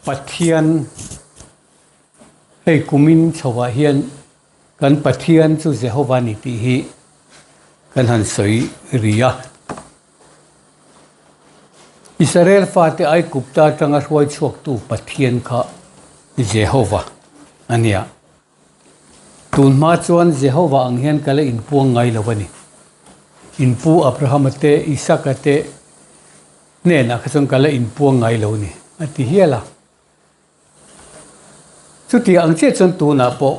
Pathian hay kumin chawa hian kan pathian chu Jehovah ni ti hi kan han soi ria Israel fa te ai kupta tanga huai chuak tu pathian kha Jehovah ania tun ma chuan Jehovah ang hian kala in puang ngai lawani in pu Abraham te Isaac te ne na khachong kala in puang ngai lo ni ati hiala chu ti ang che chon tu na po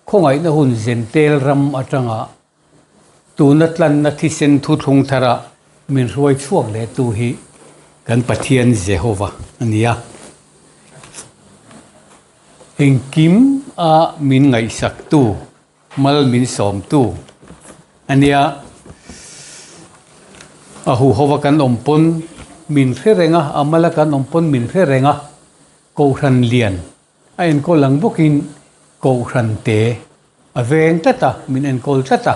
khongai na hun zentel ram atanga tu na tlan na thi sen thu thung thara min ruai chuak le tu hi kan pathian Jehovah ania engkim a min ngai sak tu mal min som tu ania a hu hova kan ompon min kherenga amala kan ompon min kherenga ko ran lian ain ko lang bokin ko ran te aveng tata min en kol tata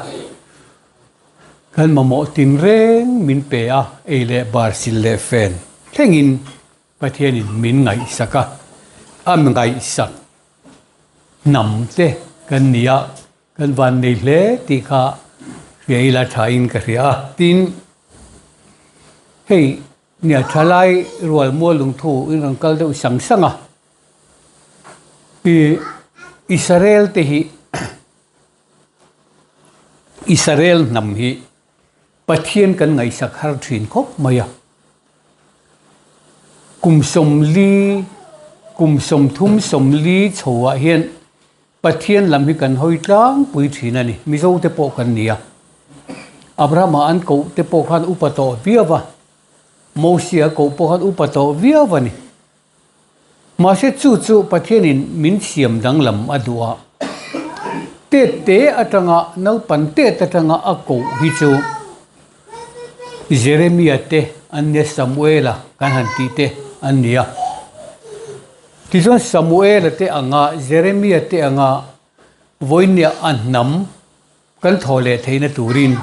kan mamo tin reng min pe a ele bar sil le fen thengin pathian in min ngai saka am ngai sak nam te kan nia kan van nei hle ti kha veila thain ka ria tin hey nia thalai rual mo lung thu in rang kal de sang sanga pi Israel te hi Israel nam hi pathian kan ngai sak har thin khop maya kum som thum som li chowa hian pathian lam hi kan hoi tlang pui thina ni mizo te po kan nia Abraham an ko te po khan upato viawa Mosia ko po khan upato viawa ni ma se chu pathian in min siam dang lam adua te atanga nau pan te tatanga ako hi chu Jeremiah te anya Samuela kan han ti te ania tizon Samuel te anga Jeremiah te anga voinia annam kan thole theina turin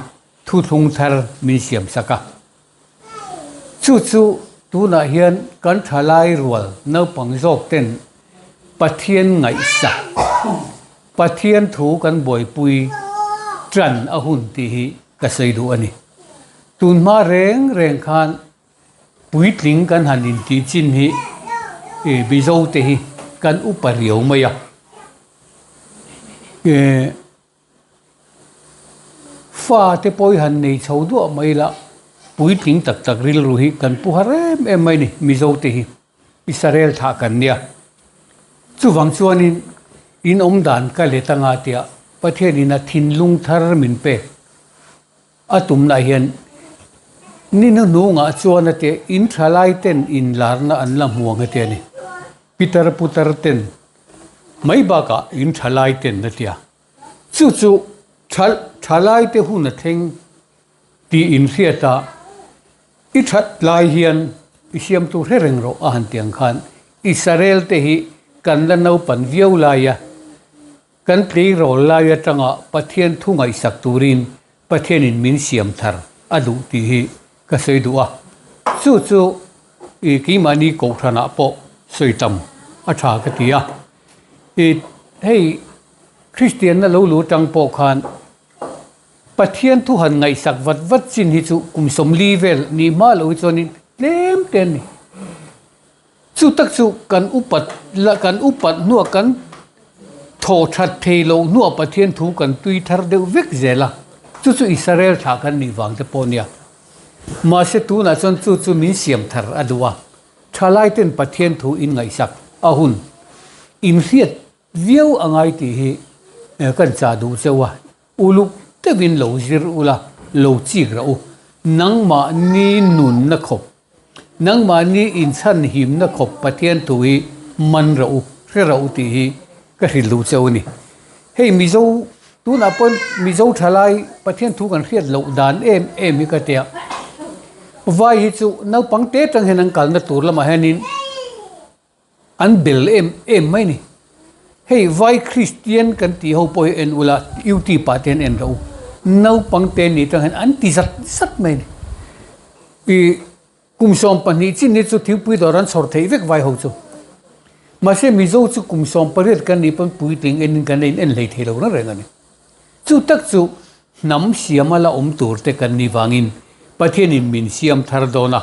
thu thung thar min siam saka chu tu na hian kan thalai rual no pangjok ten pathian ngai sa pathian thu kan boi pui tran a hun ti hi ka sei du ani tun ma reng khan pui tling kan hanin ti chin hi e bizo te hi kan upariau maya e fa te poi han nei chho du mai la pui tling tak ril ru hi kan pu harem em mai ni mizo te hi Israel tha kan nia chu wang chuanin in dan ka le tanga tia pathian in a thin lung thar min pe atum na hian ni nu nga chuan te in thalai ten in larna an la muang te ni Peter putar ten mai ba ka in thalai ten na tia chu thalai te hu na theng ti in riata I that lai hian isiam tu reng ro a han tiang khan Israel te hi kan la no pan viau la ya kan pri ro la ya tanga pathian thu ngai sak turin pathian in min siam thar adu ti hi ka sei duwa chu I ki mani ko thana po soitam a tha ka tia I hey Christian na lo lu tang po khan pathian thu han ngai sak wat chin hi chu kum som li vel ni ma lo chonin lem ten ni chu tak chu kan upat nu kan tho that thelo nu pathian thu kan tui thar deu vek zela chu Israel tha kan ni wang te ponia ma se tu na chon chu min siam thar adwa thalai ten pathian thu in ngai sak ahun in riat viau angai ti hi kan cha du chewa ulu te bin lo zir ula lo chi ra u nang ma ni nun na khop nang ma ni in chan him na khop pathian thu hi man ra u ra u ti hi ka hril lu cheu ni hei mizo tu na pon mizo thalai pathian thu kan riat lo dan em hi ka tia vai hi chu nau pangte tang henang kal na tur lama hanin an bel em mai ni hei vai Christian kan ti ho poi en ula uti paten en ro nau pangte ni tang hen an ti sat mai ni pi kum som pani chin ni chu thiu pui doran sor thei vek vai ho chu mà sẽ mi dâu chú cùng xóm bờ cái này phân bùi tiếng en cái này en lấy thế đâu nó rồi cái này chú tất chú nắm xiêm mà là tour te cái này vangin bắt thiên in min xiêm thar đó na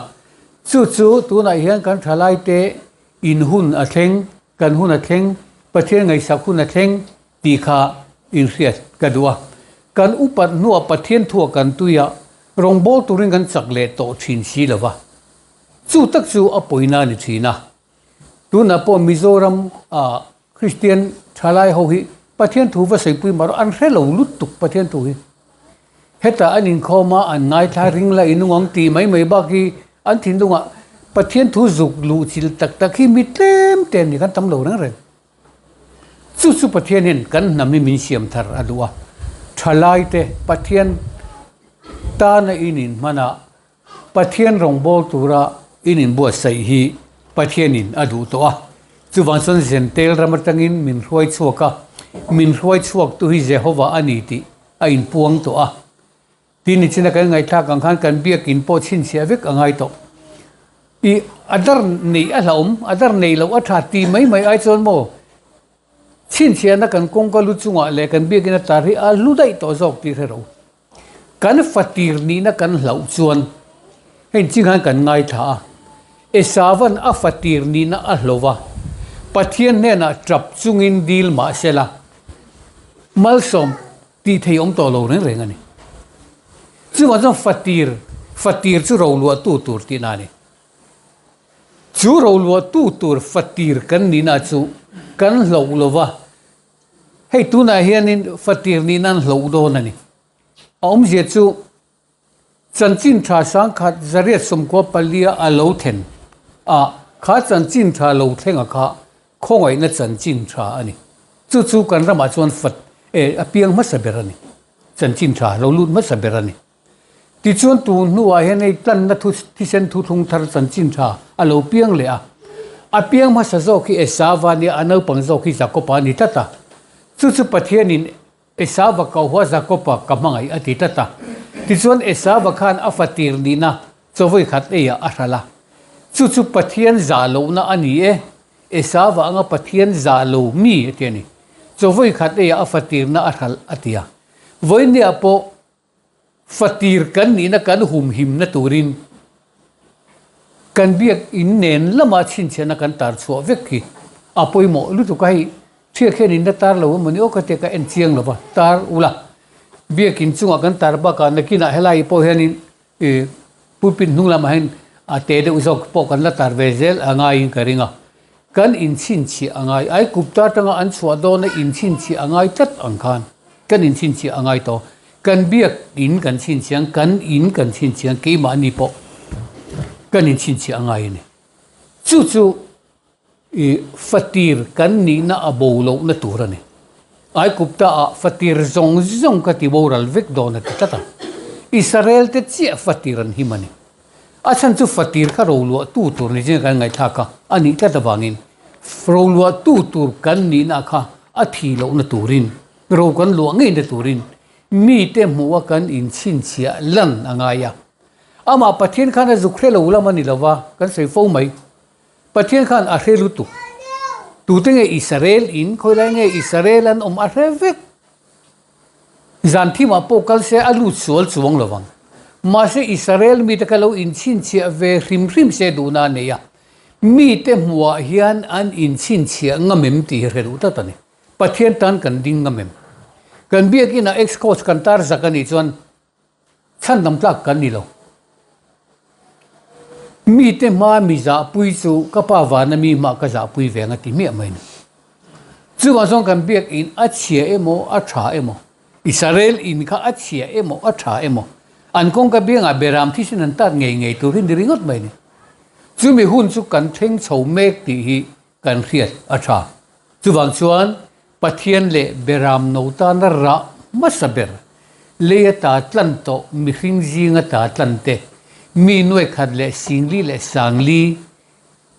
chú tu này hiện cái thalai te in hun a theng kan hun a theng bắt thiên ngày sau hun a theng tì kha in riết cái đó kan upat nu bắt thiên thua kan tuya rong bol turin kan chak le to thin si lova chú tất chú a poina ni thina tu na po Mizoram Christian thalai ho hi pathian thu va sei pui mar an relo lut tuk pathian thu hi heta anin khoma an ngai tha ring la inungong ti mai ba ki an thin dunga pathian thu zuk lu chil tak hi mitlem ten ni kan tam lo rang re chu pathian hin kan nami min siam thar adua thalai te pathian ta na inin mana pathian rong bol tura inin bo sei hi pathianin adu to a chuwang son zentel ramatangin min roi chuak tu hi Jehovah ani ti a in puang to a tin china kan ngai thak ang khan kan biak in po chin sia vek angai to I adar nei a hlom adar nei lo a tha ti mai ai chon mo chin sia na kan kong ka lu chunga le kan biak in tar hi a lu dai to jok ti ro kan fatir ni na kan hlau chuan hen ching han kan ngai tha esavan a fatir ni na a hlova pathian ne na trap chungin dil ma sela malsom ti thei om to lo reng ani chu wa jong fatir chu ro lu tu tur ti na ni chu ro lu tu tur fatir kan ni na chu kan hlo lova hei tu na hianin fatir ni nan hlo do na ni om je chu chanchin tha sang khat zariat som ko palia a lo then kha chanchin tha lo thenga kha khongai na chanchin tha ani chu kan rama chuan fat apiang ma saberani chanchin tha lo lut ma saberani ti chuan tu nuwa he nei tlan na thu thi sen thu thung thar chanchin tha a lo piang le apiang ma sa zo ki esawa ni anau pang zo ki zakopa ni tata chu pathianin esawa ka huwa zakopa kamangai ati tata ti chuan esawa khan afatir dina chowai khat eya athala chu pathian zalo na ani esawa anga pathian zalo mi etiani chowai khat eya afatir na athal atia voini apo fatir kan ni na kan hum him na turin kan biak in nen lama chin chena kan tar chu vekki apoi mo lu tu kai thia khen in na tar lo mani o ka te ka en chiang lo ba tar ula biak in chunga kan tar ba ka na kina helai po henin pupin nungla ma hen te de usok po kan la tar vezel anga in karinga kan in chin chi angai ai kupta tanga an chwa do na in chin chi angai tat angkhan kan in chin chi angai to kan biak in kan chin chiang kan in kan chin chiang ke ma ni po kan in chin chi angai ni chu fatir kan ni na abolo na turani ai kupta fatir zong ka ti boral vek do na tata Israel te chi fatiran himani achan chu fatir kha rolo tu tur ni je kan ngai thaka ani ta ta wangin rolo tu tur kan ni na kha athi lo na turin ro kan lo ngai na turin mi te muwa kan in chin chia lan angaya ama pathian khan zukre lo la mani lawa kan sei fo mai pathian khan a helu tu tenge Israel in khoi nge Israel an a revek zanthi ma pokal se alu chual chuang lawang ma se Israel mi te kalo in chin chia ve rim se du na ne ya mi te muwa hian an in chin chia ngamem ti heru ta tani pathian tan kan ding ngamem kan biak in a ex coach kan tar zakani chuan chan dam tlak kan ni lo mi te ma mi za pui chu kapa wa na mi ma ka za pui ve nga ti mi mai ni chu wa song kan biak in a chia emo a tha emo Israel in kha a chia emo a tha emo an kong ka bianga beram thi sin an tar ngei tu rin ringot mai ni chu mi hun chu kan theng chho mek ti hi kan riat a tha chu wang chuan pathian le beram no ta na ra ma saber le ta tlan to mi hring jinga ta tlan te mi noi khat le singli le sangli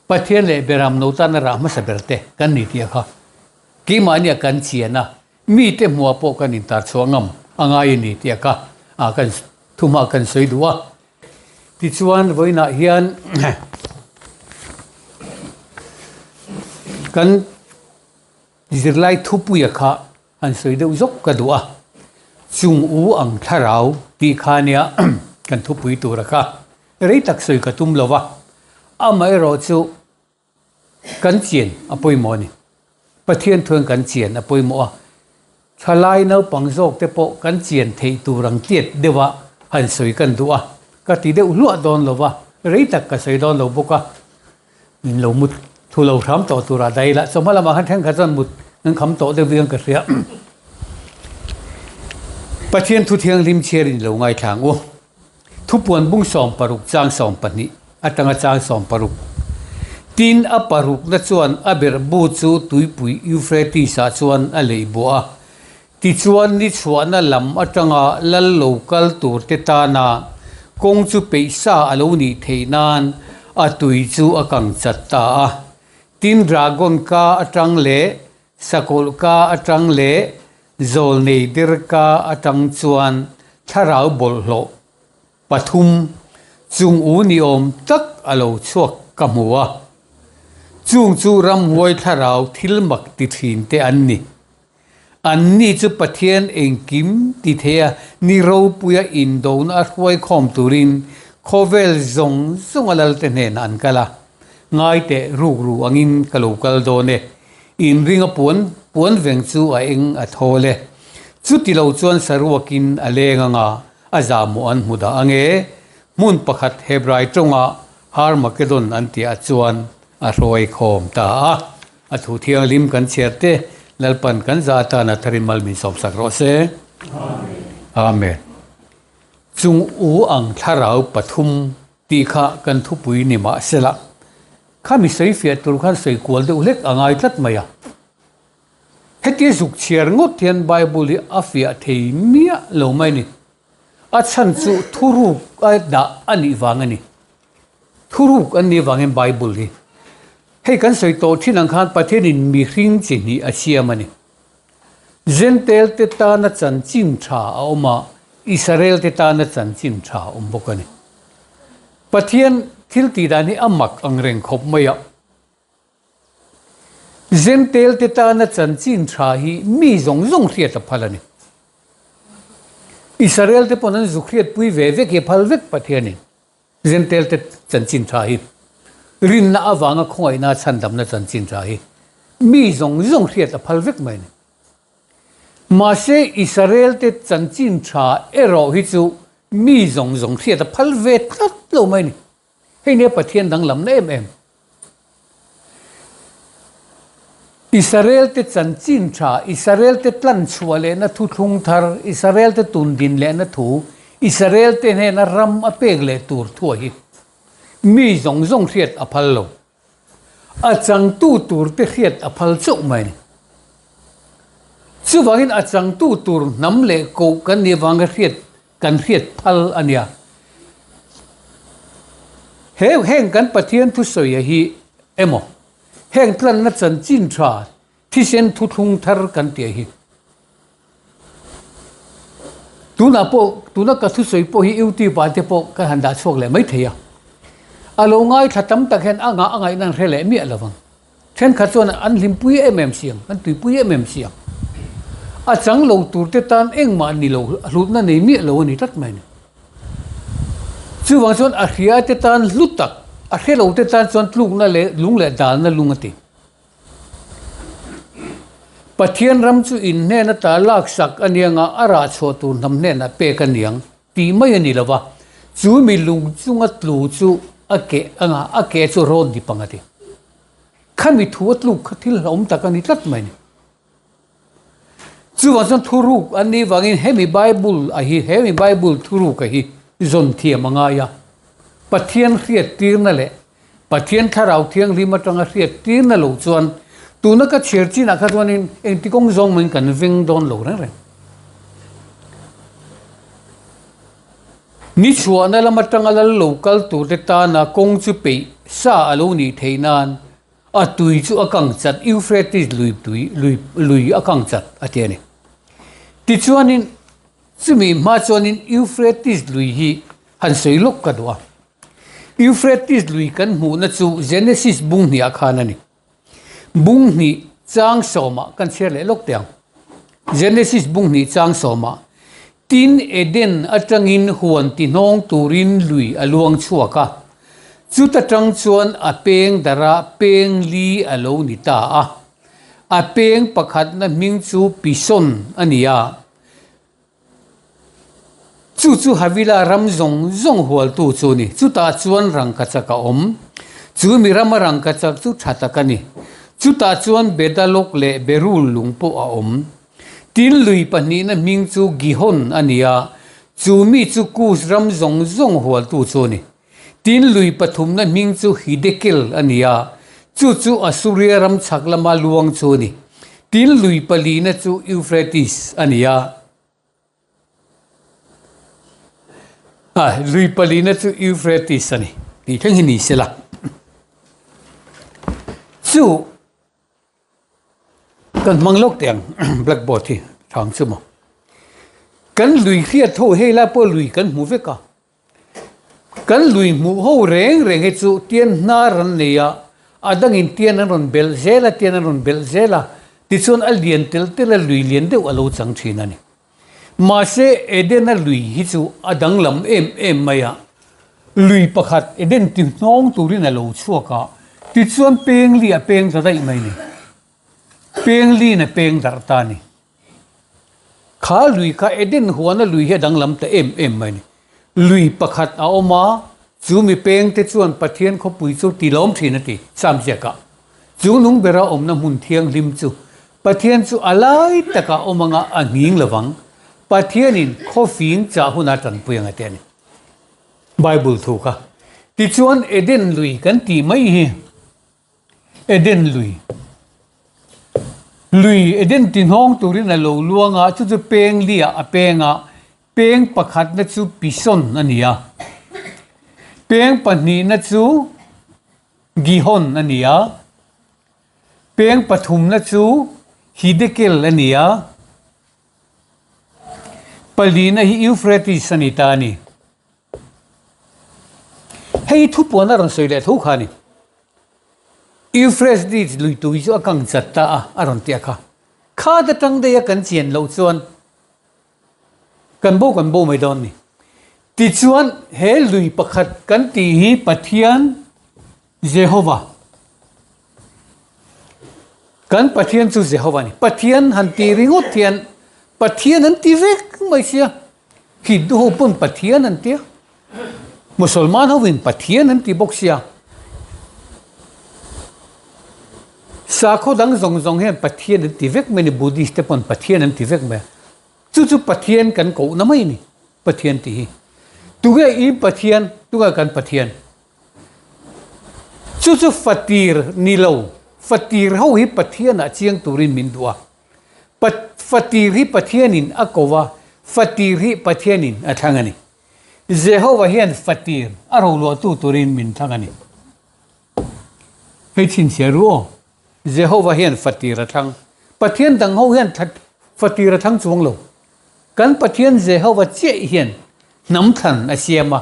pathian le beram no ta na ra ma saber te kan ni ti kha ki mania kan chiana mi te muwa po kan in tar chuangam angai ni ti ka kan thuma kan sei duwa ti chuan voina hian kan zirlai thupuya kha an soi deuh zok ka duwa chungu ang thlarau ti khania kan thupui tura kha rei tak soi ka tum lova amai ro chu kan chien apoi mo ni pathian thuang kan chien apoi mo thalai no pangjok te po kan chien thei turang tiet dewa han soi kan duwa ka ti deuh lu don lova rei tak ka soi don lo boka in lo mut thu lo tham to tura dai la somala ma han thang ka chon mut nang kham to de viang ka ria pathian thu thiang lim cherin lo ngai thang o thu puan bung som paruk chang som pani atanga chang som paruk tin a paruk na chuan a ber bu chu tuipui Euphrates sa chuan a leiboa ti chuan ni chuana lam atanga lal local tur te ta na kong chu peisa alo ni theinan a tui chu akang chatta tin dragon ka atang le sakol ka atang le zol nei dir ka atang chuan tharau bol hlo pathum chung u ni om tak alo chuak kamua chung chu ram hoi tharau thilmak ti thin te anni chu pathian engkim ti thea ni ro puya indon a hoi khom turin khovel zong zungalal te nen an kala ngai te ru angin kalokal do ne in ringa puan veng chu a eng a thole chu ti lo chuan sarwakin a lenga nga azamu an muda ange mun pakhat hebrai tonga har makedon an ti a chuan a roi khom ta a thu thiang lim kan cherte lalpan kan za ta na tharimal min som sak ro se amen chung u ang tharau pathum ti kha kan thu pui ni ma sela khami sei fia tur khan sei kwal de ulek angai tlat maya heti zuk chiar ngot thian bible a fia thei mia lo mai ni a chan chu thuru a da ani wangani thuru ani wangen bible hi hei kan sei to thin ang khan pathian in mi hring chi ni a siamani zentel te ta na chan chin tha oma Israel te ta na chan chin tha bokani pathian thil ti dani amak angreng khop maya zentel te ta na chan chin tha hi mi zong hriat a phalani Israel te ponan zukhiat pui ve ke phal vek pathiani zentel te chan chin tha hi rin na awanga khoi na chandam na chan chin tha hi mi zong hriat a phal vek mai ni ma se Israel te chan chin tha ero hi chu mi zong hriat a phal ve tlat lo mai ni hei ne pathian dang lam na em Israel te chan chin tha Israel te tlan chuale na thu thung thar Israel te tun din le na thu Israel te ne na ram a pek le tur thua hi mi zong hriat a phal lo a chang tu tur te hriat a phal chuk mai ni chu wangin a chang tu tur nam le ko kan ni wang hriat kan hriat phal ania heng kan pathian thu soya hi emo heng tlan na chan chin tha thi sen thu thung thar kan te hi tuna ka thu soi po hi uti pa te po ka handa chok le mai theya alo ngai thatam tak hen anga angai nan rele mi alawang then kha chon an lim pui siang an tui pui siang a chang lo tur te tan eng ma ni lo lut na nei mi lo ni tat mai ni chu wang chon a hria te tan lutak a helo te tan chon tluk na le lung le dal na lungati pathian ram chu in ne na ta lak sak anianga ara chho tu nam ne na pe kan niang ti mai ani lawa chu mi lung chunga tlu chu ake chu ron di pangati khami thuat lu khathil om takani tlat mai ni chu wang chon thuru ani wangin hemi bible thuru ka hi zon thiam anga ya pathian hriat tir na le pathian tharau thiang ri matanga hriat tir na lo chuan tuna ka cherchi na khatwanin engtikong zong min kan veng don lo re ni chuana la matanga la local tur te ta na kong chu pe sa alo ni theinan a tui chu akang chat Euphrates lui akang chat atiani ti chuanin chumi ma chuanin Euphrates lui hi han soilok kadwa Euphrates lui kan mu na chu Genesis bung ni akhanani bung ni chang soma kan cher le lok tiang Genesis bung ni chang soma tin Eden atangin huan ti nong turin lui aluang chuaka chuta tang chuan a peng dara peng li alo ni ta a peng pakhat na ming chu pison ania chu havila ram zong hual tu chu ni chu ta chuan rang ka chaka om chu mi ram rang ka chak chu thata ka ni chu ta chuan bedalok le berul lungpo a om tin lui pani na ming chu gihon ania chu mi chu kus ram zong hual tu chu ni tin lui pathum na ming chu hidekel ania chu asuria ram chaklama luang chu ni tin lui pali na chu Euphrates ania lui pali na chu Euphrates ani ni thang hi ni sela chu kan manglok tiang blackboard hi thang chu mo kan lui khia tho hela po lui kan mu veka kan lui mu ho reng he chu tien na ran neya adang in tien ron bel zela ti chon al dien tel lui lien de alo chang thina ni ma se Eden a lui hi chu adang lam em maya lui pakhat Eden ti nong turin alo chuaka ti chuan peng li a peng za dai mai ni peng li na peng dar ta ni kha lui kha Eden huana lui he dang lam ta em mai ni lui pakhat a oma chu mi peng te chuan pathian kho pui chu ti lom thina ti sam jeka chu nung bera om na mun thiang lim chu pathian chu alai taka omanga a nging lawang pathian in kho fing cha huna tan puyang ate ni Bible thu ka ti chuan Eden lui kan ti mai hi Eden lui Eden tin hong turin a lo luanga chu peng lia a penga peng pakhat na chu pison ania peng pani na chu gihon ania peng pathum na chu hidekel ania pali na hi Euphrates sanita ni hei thu pona ran soile thu khani Euphrates lui tu zo akang chatta aron tia kha da tang de ya kan chien lo chuan kan bo mai don ni ti chuan he lui pakhat kan ti hi pathian Jehovah kan pathian chu Jehovah ni pathian han ti ringot thian pathian an ti vek mai sia Hindu ho pun pathian an tia Musulman ho win pathian an ti bok sia sa kho dang zong he pathian an ti vek mai ni Buddhist te pon pathian an ti vek mai chu pathian kan ko na mai ni pathian ti hi tu ge I pathian tu ga kan pathian chu fatir ni lo fatir ho hi pathian a chiang turin min dua fatir hi pathianin akowa fatir hi pathianin athangani Jehovah hian fatir aro lo tu turin min thangani hei chin sia ru Jehovah hian fatir athang pathian dang ho hian fatir athang chuang lo kan pathian Jehovah che hian nam than a siama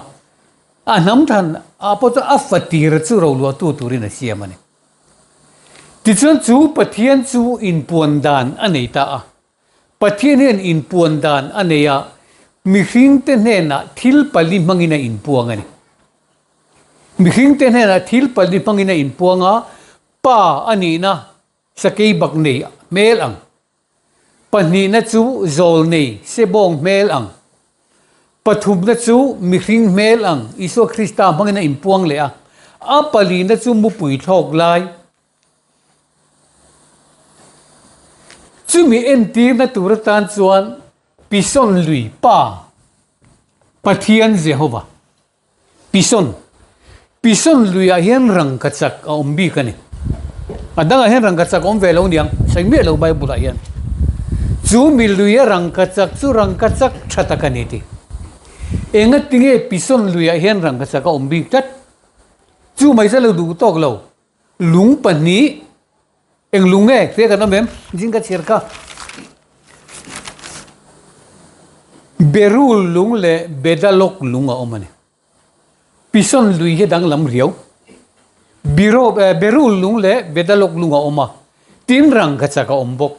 a nam than a poto a fatir chu ro lo tu turin a siama ni ti chuan chu pathian chu in puan dan anei ta pathian hian in puan dan aneya mi hring te hna thil pali mangina in puanga ni mi hring te hna thil pali mangina in puanga pa ani na sakei bak nei mel ang pani na chu zol nei sebong mel ang pathum na chu mi hring mel ang Iso Krista mangina in puang le a pali na chu mu pui thok lai chu mi en tir na turatan chuan pison lui pa pathian Jehovah pison lui a hian rang ka chak a ombi ka ni adanga hian rang ka chak om velo niang sai me lo Bible a hian chu mi lui a rang ka chak chu rang ka chak thata ka ni ti enga tinge pison lui a hian rang ka chak a ombi tat chu mai sa lo du tok lo lung pani eng lunge te ka na mem jinga cherka berul lung le bedalok lunga omani pison lui he dang lam riau berul lung le bedalok lunga oma tin rang ka chaka ombok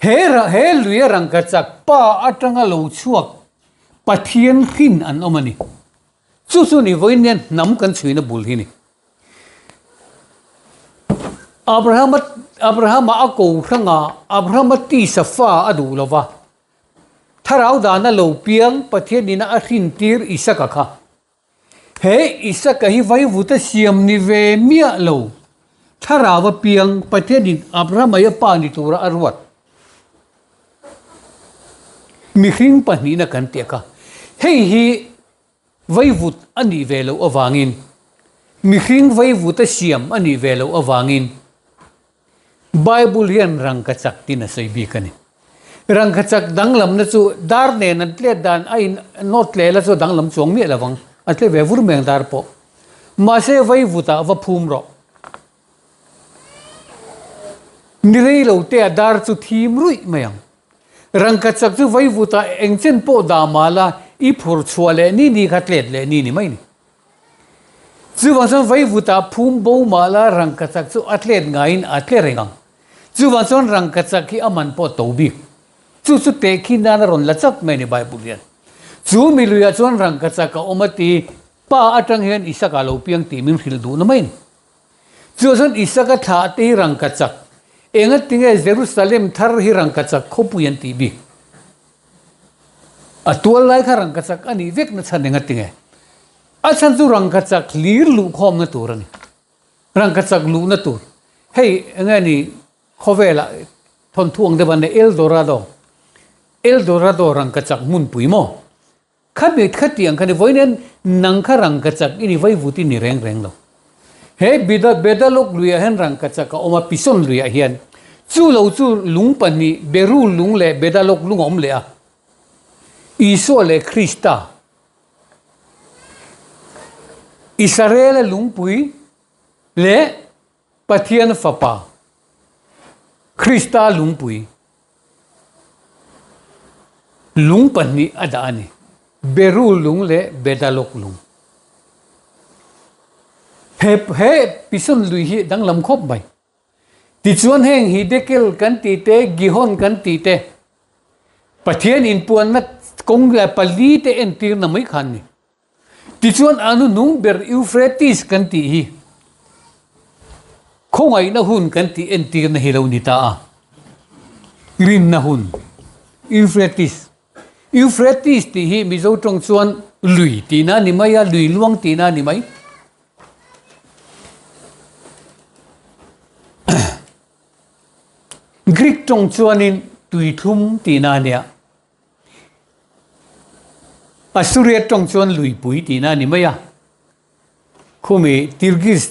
he luya rang ka chak pa atanga lo chuak pathian khin an omani chu ni voinian nam kan chuina bul hi ni Abraham a ko thanga Abraham ti safa adu lova tharau dana lo piang pathian ni na a khin tir isaka kha he isaka hi vai vuta siam ni ve mia lo tharawa piang pathian ni Abraham ya pa ni tura arwat mi hring pani na kan te ka hei hi vai vut ani velo awangin mi hring vai vuta siam ani velo awangin Bible hian rang ka chak tin a sei bi kani rang ka chak danglam na chu dar ne na tle dan ai not le la chu danglam chong mi lawang atle ve vur meng dar po ma se vai vuta wa phum ro ni rei lo te dar chu thim rui mayang rang ka chak chu vai vuta engchen po da mala I phur chhuale ni khatlet le ni mai ni chu wang vai vuta phum bo mala rang ka chak chu atlet ngain atle rengang chu wang rang ka chak hi aman po tobi chu te khina na ron la chak mai ni Bible hian chu mi luya chuan rang ka chak ka omati pa atang hian isaka lo piang ti min khil du na mai ni chu isaka tha te rang ka chak enga tinge Jerusalem thar hi rang ka chak khopuyan ti bi atual lai kha rang ka chak ani vek na chan enga tinge achan chu rang ka chak lir lu khom na tur ani rang ka chak lu na tur hei enga ni khovela thon thuang de ban El Dorado rang ka chak mun pui mo khabet khatiang khani voinen nang kha rang ka chak ini vai vuti ni reng lo he bedalok luya hen rang ka chak oma pison luya hian chu lo chu lung pani beru lung le bedalok lung om le a iso le Krista Israel lung pui le pathian fapa Krista lung pui lung pani adani beru lung le bedalok lung he pison lui hi dang lam khop bai ti chuan heng hi dekel kan ti te gihon kan ti te pathian in puan na kong la pali te en tir na mai khan ni ti chuan anu nung ber Euphrates kan ti hi khongai na hun kan ti en tir na hilo ni ta a rin na hun Euphrates ti hi mi zo tong chuan lui ti na ni mai a lui luang ti na ni mai Greek tong chuanin tui thum ti na nia Assyria tong chuan lui pui ti na ni mai a khumi Tirgis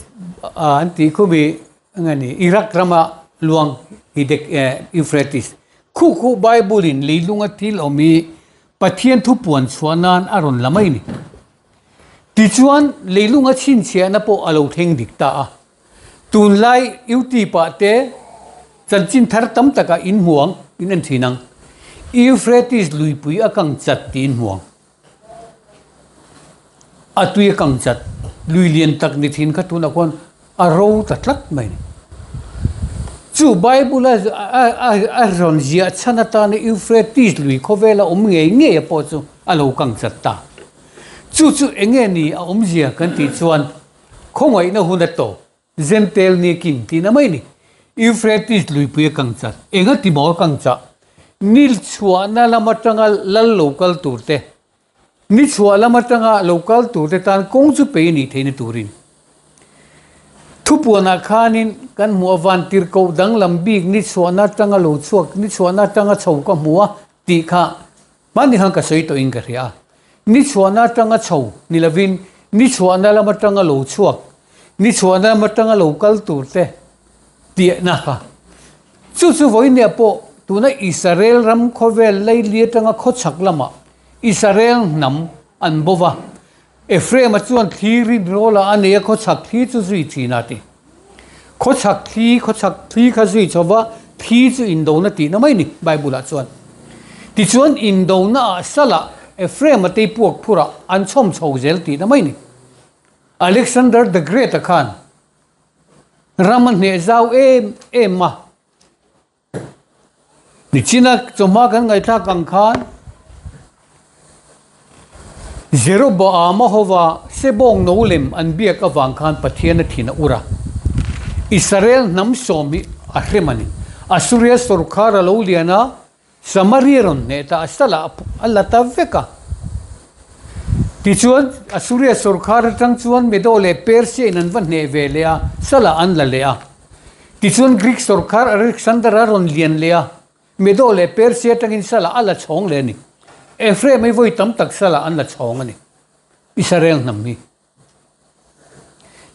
anti khumi ngani Iraq rama luang hidek Euphrates khu Bible in leilunga til omi pathian thu puan chuanan aron lamai ni ti chuan leilunga chin chiana po alo theng dikta a tun lai uti pa te chanchin thar tam taka in huang in an thinang Euphrates lui pui akang chat tin huang atui akang chat lui lian tak ni thin kha tun akon aro tatlak mai chu Bible a ron zia chanata ni Euphrates lui khovela nge po chu alo kang chat ta chu enge ni a zia kan ti chuan khongoi na hunato zentel ni king ti na mai ni Euphrates lui pui kang chat enga ti mo kang cha nil chua na lamatanga lal local turte ni chua lamatanga local turte tan kong chu pe ni theini turin thupuana khanin kan muawan tir ko dang lambik ni chua tanga lo chuak ni chua tanga chau ka muwa ti kha mani hang ka sei to ing ka ria ni chua tanga chau ni lavin ni chua lamatanga lo chuak ni chua lamatanga local turte ti na kha chu voi ne po tuna Israel ram khovel lai liatanga khochak lama Israel nam anbova Ephraim chuan thiri rola ane khochak thi chu zui thina ti khochak thi kha zui chowa thi chu indo na ti na mai ni Bible a chuan ti chuan indo na sala Ephraim te puak phura an chom chho zel ti na mai ni Alexander the Great khan Raman ne zau em ma ni china choma kan ngai tha kang khan zero bo ama hova sebong no lem an bia ka wang khan pathian thina ura Israel nam somi ahrimani Assyria sarkar lo liana Samariron ne ta asala Allah ta veka ti chuan Assyria sarkar tang chuan medole Persia nan van ne velea sala an la lea ti chuan Greek sarkar Alexander ron lian lea medole Persia tangin sala ala chong le ni Ephraim ei voi tam tak sala an la chong ani Israel nam mi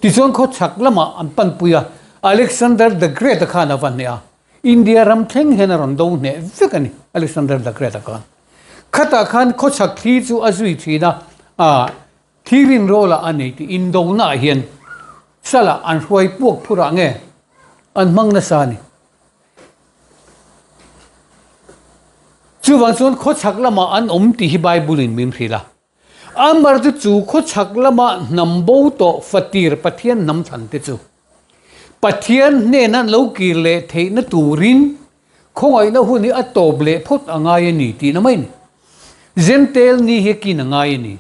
ti chuan kho chak lama an pan puya Alexander the Great khana van ne India ram theng hen ron do ne vekani Alexander the Great khan khata khan kho chak thi chu azui thina thirin rola ani ti indo na hian sala an huai puak phura nge an mangna sani chu wang chon kho chak lama an ti hi Bible in min phila amar chu kho chak lama nambo to fatir pathian nam than te chu pathian ne na lo kir le thei na turin khoi na huni atob le phot angai ni ti na mai zentel ni he kin angai ni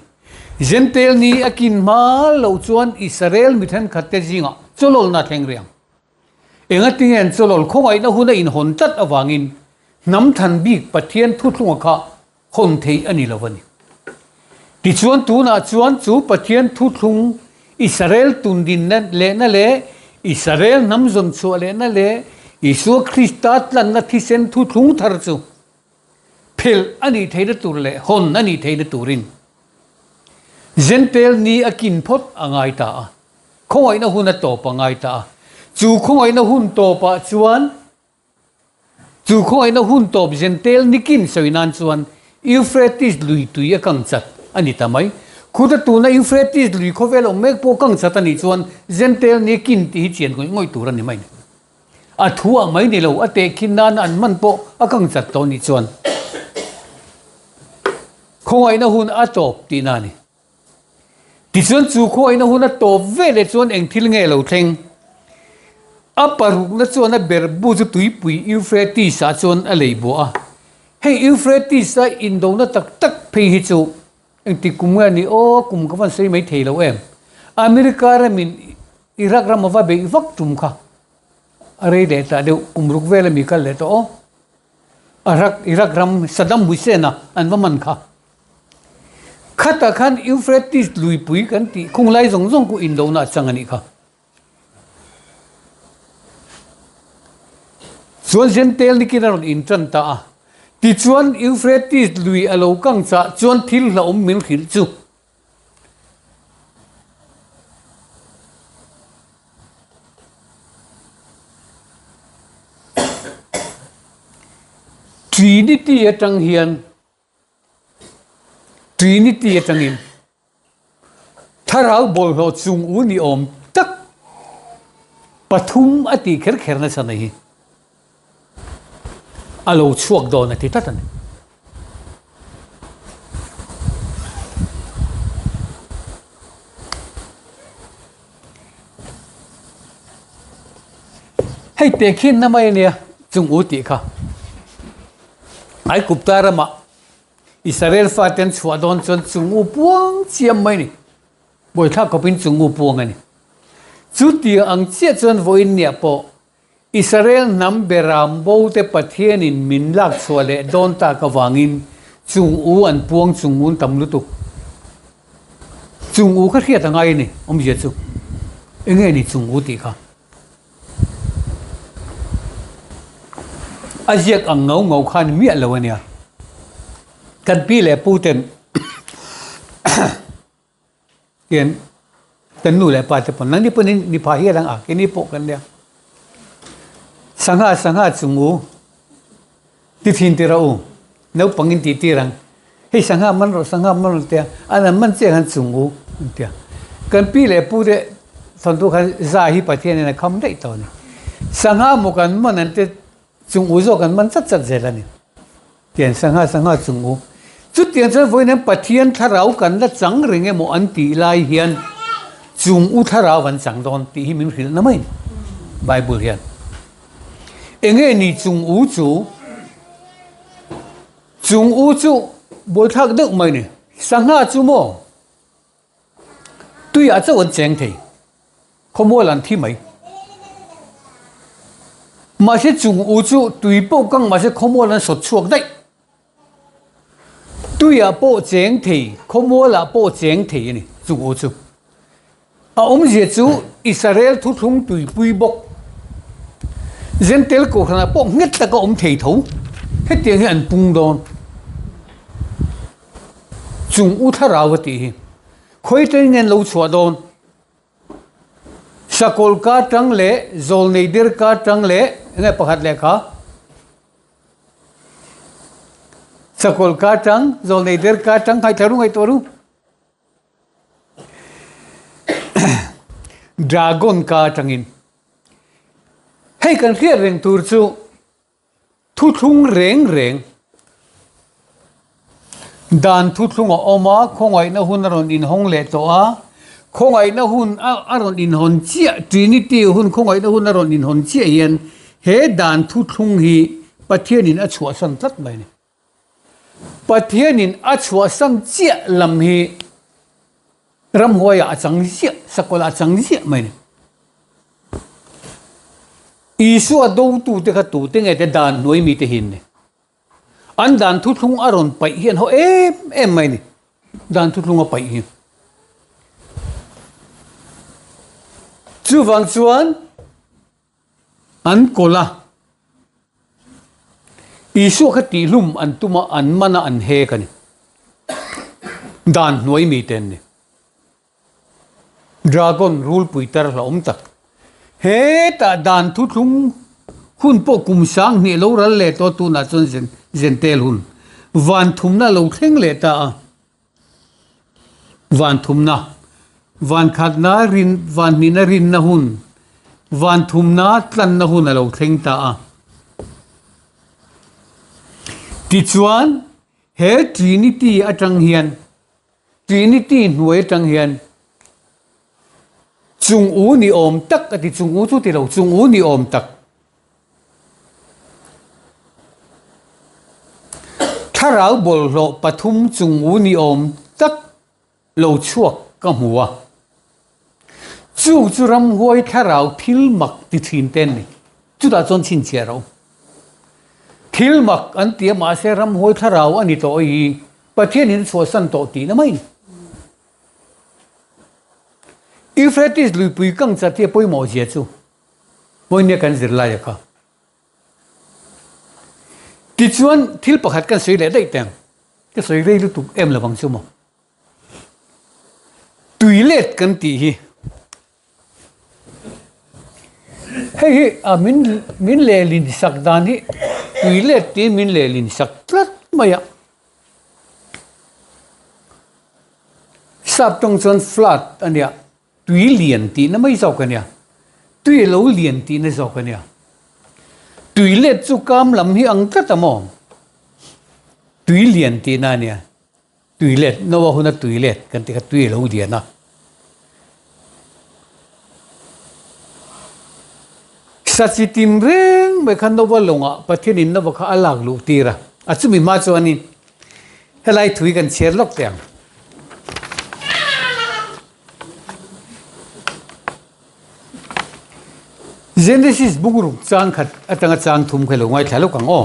zentel ni akin ma lo chuan Israel mithan khatte jinga cholol na theng riang enga tingen cholol khoi na huna in hon tat awangin nam than bik pathian thu thunga kha hon thei ani lawani ti chuan tu na chuan chu pathian thu thung Israel tundin na le Israel nam zon chu le na le Isu Christat lan na thisen thu thung thar chu phil ani theida tur le hon ani theida turin zentel ni akin phot angai ta khoi na hun to pa ngai ta chu khoi na hun to pa chuan chu khoi na hun to zentel nikin soinan chuan Euphrates lui tu ya kang chat ani tamai khuda tu na Euphrates lui khovel mek po kang chat ani chuan zentel nikin ti chen ngoi tur ani mai a thua mai ni lo ate khinan an man po akang chat to ni chuan khoi na hun a top ti na ni ti chuan chu khoi na hun a top ve le chuan eng thil nge lo thleng a paruk na chuan a ber bu chu tui pui Euphrates a chuan a leibo a hei Euphrates a in do na tak tak phei hi chu eng ti kum nga ni o kum ka van sei mai thei lo em America ramin Iraq ramava be vak tum kha are de ta de umruk vela mi kal le to Iraq ram Saddam Hussein an man kha khata khan Euphrates lui pui kan ti khung lai zong zong ku in do na changani kha chuan zentel ni kinaron in chan ta ti chuan Euphrates lui alo kang cha chuan thil la min khil chu Trinity atang hian Trinity atangin tharau bol ho chung u ni om tak pathum ati kher kher na sanai alo chuak do na ti tatan hei te khin na mai ne chung u ti kha ai kuptarama Israel faten chhuadon chon chungu puang chiam mai ni boi tha kopin chungu puang ani chu ti ang che chon voin nia po Israel nam beram bo te pathian in min lak chwale don ta ka wangin chungu an puang chungun tamlu tu chungu kha khia tangai ni je chu enge ni chungu ti kha ajiak ang ngau khan mi alawania kan pi le Putin yen tan nu le pa te pon nang ni pon ni pha hi lang ke ni po kan le sanga chungu ti thin ti rau no pangin ti ti rang hei sanga man te ana man che han chungu te kan pi le pu de san tu khan za hi pathian na kham dei to ni sanga mo kan man an te chungu zo kan man chat zelani tian sanga chungu chút tiền chân với nên pathian thlarau kan la chang ringe mo an ti lai hian chung u thlarau van chang don ti hi min khil na mai Bible hian enge ni chung u chu chung u chu bồi thác được mày nè sang ha chu mò tuy ở chỗ anh chèn thì không mua lần thi mày mà sẽ chung u chu tùy bộ căng mà sẽ không mua lần sốt chuột đấy tuy ở bộ chèn thì không mua là bộ chèn thì này chung u chu ông diệt chú Israel thu thung tùy bùi bốc dân tel cổ thằng nào bốc nhất là có ông thầy thấu hết tiền thì anh bung đòn chung u thlarau vật thì khối tên nhân lâu chùa đòn sakol ka trăng lệ zol này dir ka trăng lệ nghe bạc hạt lệ cả sakol ka trăng zol này dir ka trăng hay thằng hay toru dragon ka trangin hay kan khia reng tur chu thu thung reng dan thu thung oma khongai na hun ron in hong le to a khongai na hun aron in hon chia Trinity hun khongai na hun aron in hon chia hian he dan thu thung hi pathian in a chua san tlat mai ni pathian in a chua sang chia lam hi ram hoya chang chia sakola chang chia mai ni isu a do tu te kha tu te nge te dan noi mi te hin ni an dan thu thung aron pai hian ho em mai ni dan thu thung a pai hi chu wang chuan an kola isu kha ti lum an tuma an mana an he kani dan noi mi ten ni dragon rule puitar la tak he ta dan thu thung hun po kum sang ni lo ral le to tu na chon zen tel hun van thum na lo thleng le ta van thum na van khat na rin van ni na rin na hun van thum na tlan na hun lo thleng ta ti chuan he Trinity atang hian Trinity nuai atang hian chung u ni om tak ati chung u chu ti lo chung u ni om tak thlarau bol lo pathum chung u ni om tak lo chuak ka hmuwa chu ram huai thlarau thil mak ti thin ten ni chu da chon chin che ro thil mak an tia ma se ram huai thlarau ani to hi pathian in so san to ti na mai Euphrates lui pui kang cha te poi mo je chu poi ne kan zir la ya ka ti chuan thil pakhat kan sei le dei teng ke sei rei lu tu em la bang chu mo tuilet kan ti hi hey a min le lin sak dan hi tuilet ti min le lin sak tlat maya sap tong chon flat ania tùy liền tí nó mới giàu cái nè tùy lâu liền tí nó giàu cái nè tùy lết chú cam làm hi ăn cắt mỏng tùy liền tí na nè tùy lết nó vào hôm nay tùy lết cái tí cái tùy lâu liền na sát chỉ tìm riêng mấy khăn đâu vào lồng ạ bắt thiên in nó vào khá lạc lụ tì ra à chú mình mà cho anh hay lại tùy gần chết lóc tiền Genesis buguruk chang khat atanga chang thum khelo ngai thalo kang o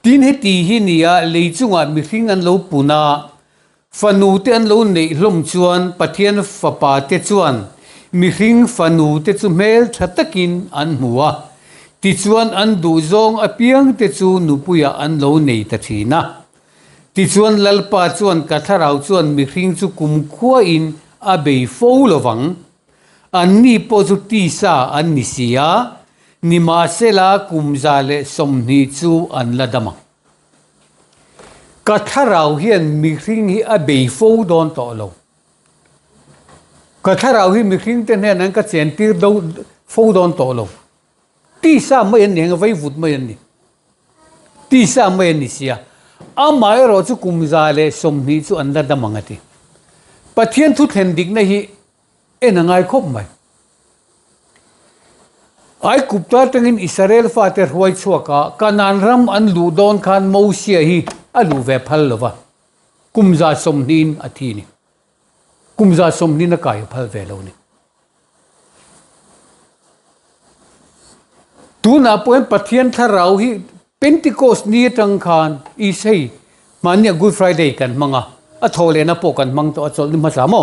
tin he ti hi nia leichunga mi hring an lo puna fanu te an lo nei hlom chuan pathian fapa te chuan mi hring fanu te chu mel thatakin an hmuwa ti chuan an du zong apiang te chu nupuya an lo nei ta thina ti chuan lalpa chuan ka thlarau chuan mi hring chu kum khua in a bei fo lowang Ani positive sa an nisia ni masela kumzale somni chu an ladama ka tharau hian mi hring hi a bei fo don to lo ka tharau hi mi hring ten hen an ka chen tir do fo don to lo ti sa mai an heng vai vut mai an ni ti sa mai an nisia a mai ro chu kumzale somni chu an ladama ngati pathian thu thlen dik na hi enangai khop mai ai kupta tengin Israel fater huai chuaka kanan ram an lu don khan mo sia hi alu ve phal lova kumza somnin athini kumza somnin na kai phal ve lo ni tu na poem pathian tharau hi Pentecost ni tang khan I sei mania Good Friday kan manga a thole na po kan mang to achol ni ma samo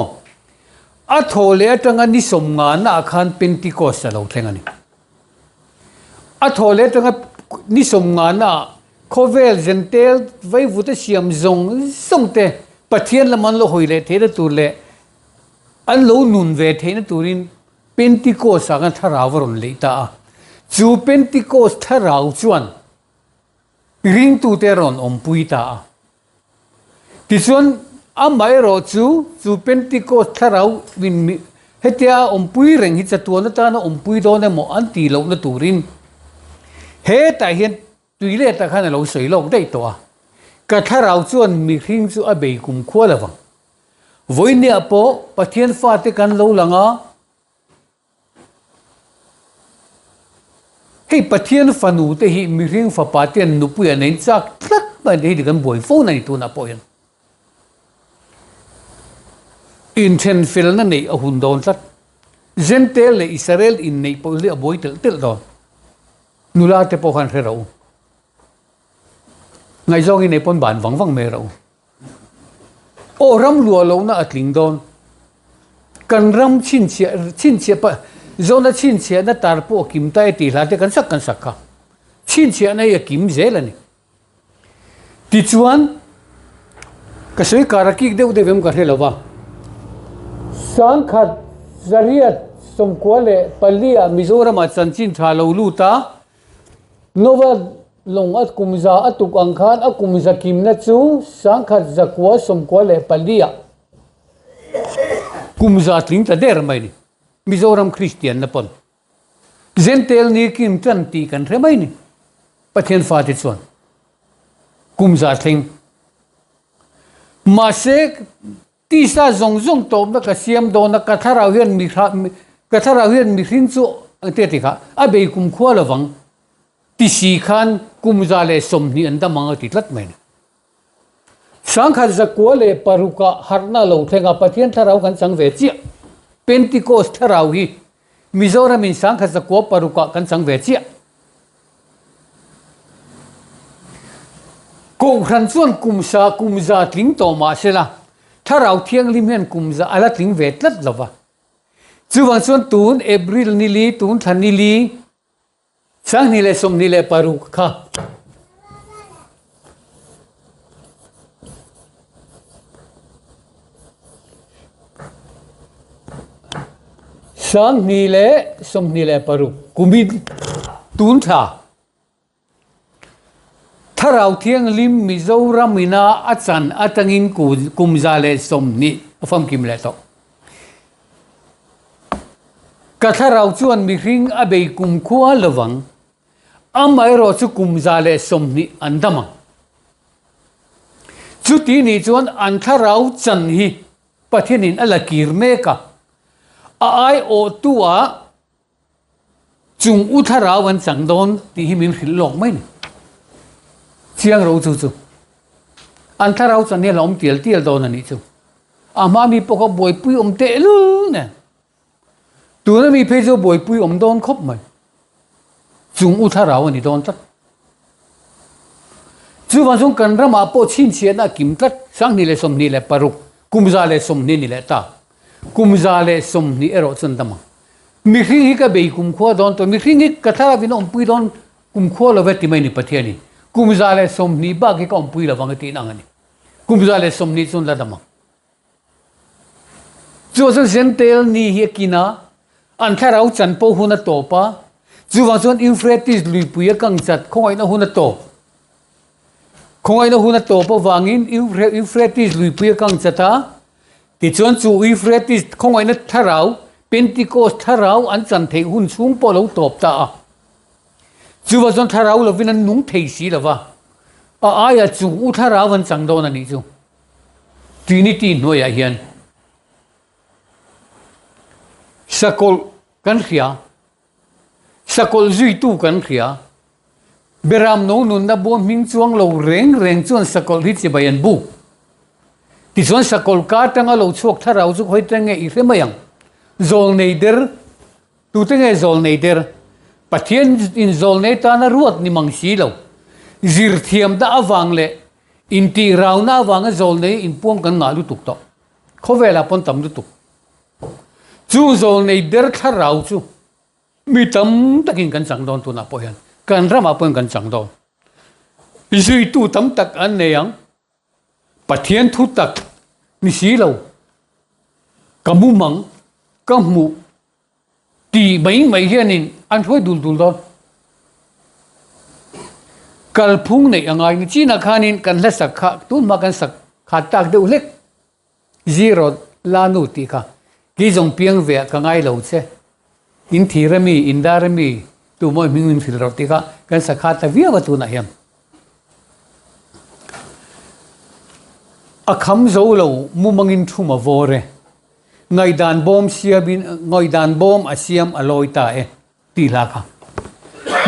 a thole atanga ni somnga na khan Pentecost lo thlengani a thole atanga ni somnga na khovel gentel vai vuta siam zong songte pathian laman lo hoile the tu le an lo nun ve the na turin Pentecost anga tharawaron leita chu Pentecost tharau chuan ring tu teron ompui ta tichuan amai ro chu Pentecost tharau win hetia ompui reng hi chatuana ta na ompui do na mo anti lo na turin he ta hian tuile ta khan lo soi lo dei to ka tharau chuan mi hring chu a bei kum khwala wang voine apo pathian fa te kan lo langa hei pathian fanu te hi mi hring fa pathian nupu ya nen chak tlat ba dei kan boi fo na ni tu na po yan inten fil na nei a hun don tlat gentel le Israel in nei po le boi tel don nula te po khan re ro ngai zong in nei pon ban wang me ro o ram luo lo na atling don kan ram chin che pa zona chin che na tar po kim tai ti la te kan sak ka chin che na ya kim zelani ti chuan ka sei karaki de vem ka helawa sang khat zariat som kwale palia mizoram chanchin thalo luta nova long at kumza atuk angkhan akumza kim na chu sang khat zakwa som kwale palia kumza tling ta der mai ni Mizoram Christian na pon gentel ni kim Trinity kan remai ni pathian fa ti chuan kumza thing masek ti sa zong tom na ka siam do na ka tharau hian mi hring chu te ti kha a bei kum khwa lawang ti si khan kumza le somni anda manga ti tlat mai sangkha zakwa le paruka harna lo thenga pathian tharau kan chang ve chi Pentecost tharau hi Mizoram in sangkha zakwa paruka kan chang ve chi ko khan chuan kumza tling to ma sela tharau thiang lim hen kumza ala tling ve tlat lawa chuwang chuan tun April ni li tun than ni li sang ni le som ni le paruka sang ni le som ni le paru kumin tun tha tharau thiang lim Mizoram ina achan atangin kumza le som ni afam kim le to ka tharau chuan mi hring a bei kum khua lawang amai ro chu kumza le som ni andama chu ti ni chuan an tharau chan hi pathianin ala kir me ka ai o tua chung u tharau an chang don ti hi min khil lok mai ni chiang ro chu an tharau chan ne lom tial don ani chu ama mi po ko boi pui te lu ne tu na mi phe jo boi pui don khop mai chung u tharau ani don tat chu wa jong kan rama po chin che na kim tat sang ni le som ni le paruk kumza le som ni le ta kumza le som ni ero chun dama mi hring hi ka bei kum khwa don to mi hring hi katha vin om pui don kum khwa lo veti mai ni pathiani kumza le som ni ba ki kom pui la wang ti nang ani kumza le som ni chun la dama chu so gentel ni hi kina an tharau chan po huna to pa chu wa chon infratis lui pui kang chat khoi na huna to pa wangin infratis lui pui kang chata ti chuan chu Euphrates khongoi na tharau Pentecost tharau an chan thei hun chung po lo top ta chu wa chon tharau lo vin an nung thei si lawa a aya chu u tharau an chang don ani chu Trinity noya hian sakol kan khia sakol zui tu kan khia beram no nun na bom hming chuang lo reng chuan sakol hi chi bayan bu ti chuan sakol ka tanga lo chuak thlarau chu hoi tenge I remayang zol nei der tu tenge zol nei der pathian in zol nei ta na ruat ni mang si lo zir thiam da awang le in ti rau na awang zol nei in puang kan na lu tuk to khovela pon tam lu tuk chu zol nei der thlarau chu mi tam takin kan chang don tu na po hian kan rama pon kan chang don zui tu tam tak an ne yang pathian thu tak mi si lo kamu mang kamu ti mai hianin an thoi dul don kal phung nei angai ni china khanin kan la sak kha tu ma kan sak kha tak deuh lek zero la nu ti kha ki jong piang ve ka ngai lo che in thirami indarami tu moi mingin fil ro ti kha kan sak kha ta via wa tu na hiam a kham zo lo mu mangin thuma vore ngai dan bom siabin ngai dan bom asiam aloi ta e ti la kha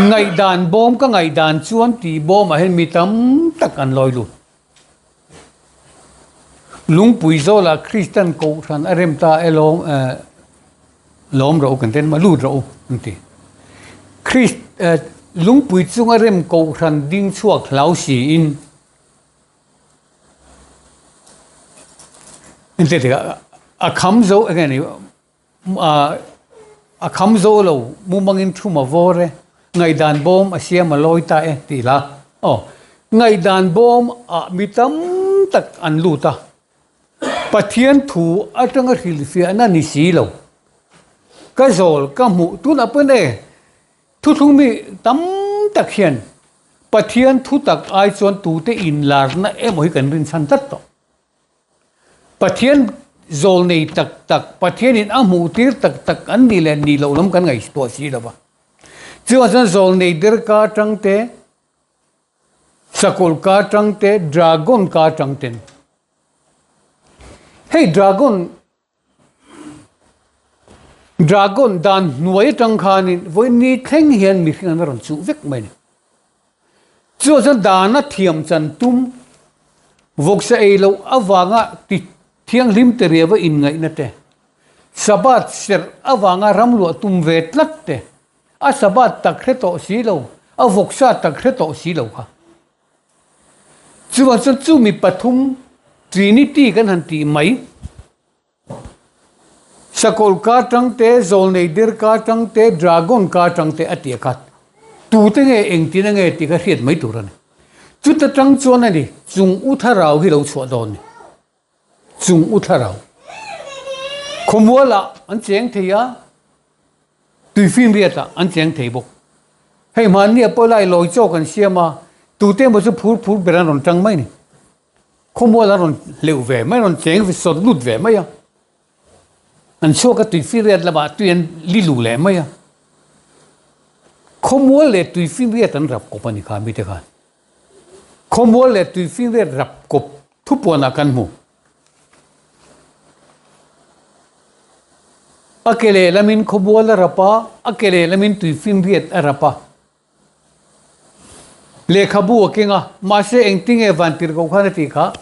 ngai dan bom ka ngai dan chuan ti bom a hen mi tam tak an loi lu lung pui zo la Christian ko than arem ta elong lom ro kan ten ma lu ro ti Christ lung pui chung arem ko than ding chuak lau si in te a kham zo again a kham zo lo mu mangin thuma vore ngai dan bom asia maloi ta e ti la ngai dan bom a mitam tak an lu ta pathian thu atanga hil fi ana ni si lo ka zol ka mu tu na pene thu thung mi tam tak hian pathian thu tak ai chon tu te in lar na e moi kan rin san tat to pathian zol nei tak pathian in amu tir tak an ni le ni lo lam kan ngai to si la ba chu an zol nei der ka tang te sakol ka tang te dragon ka tang ten hey dragon dan nuai tang khanin voi ni theng hian mi khan ron chu vek mai chu an dana thiam chan tum vok sa ei lo awanga ti thiang lim te rewa in ngai na te sabat ser awanga ramlu tum ve tlat te a sabat tak khe to si lo a voksa tak khe to si lo kha chuan chu mi pathum Trinity kan han ti mai sakol ka tang te zol nei der ka tang te dragon ka tang te atia khat tu te nge eng ti nge ti ka hiat mai turan chu ta tang chuan ani chung u tharau hi lo chho don chung u tharau khomwala an cheng theya tui fin riata an cheng thei bok hei man ni apolai loi chok kan siama tu te mo chu phur beran ron tang mai ni khomwala ron leu ve mai ron cheng vi sot lut ve mai ya an so ka tui fin riat la ba tuyen li lu le mai ya khomwala le tui fin riat an rap ko pani kha mi te kha khomwala le tui fin riat rap ko thu pona kan mu akele lamin khobola rapa akele lamin tui fin riat arapa le khabu akinga ma se engting e vantir ko khana ti kha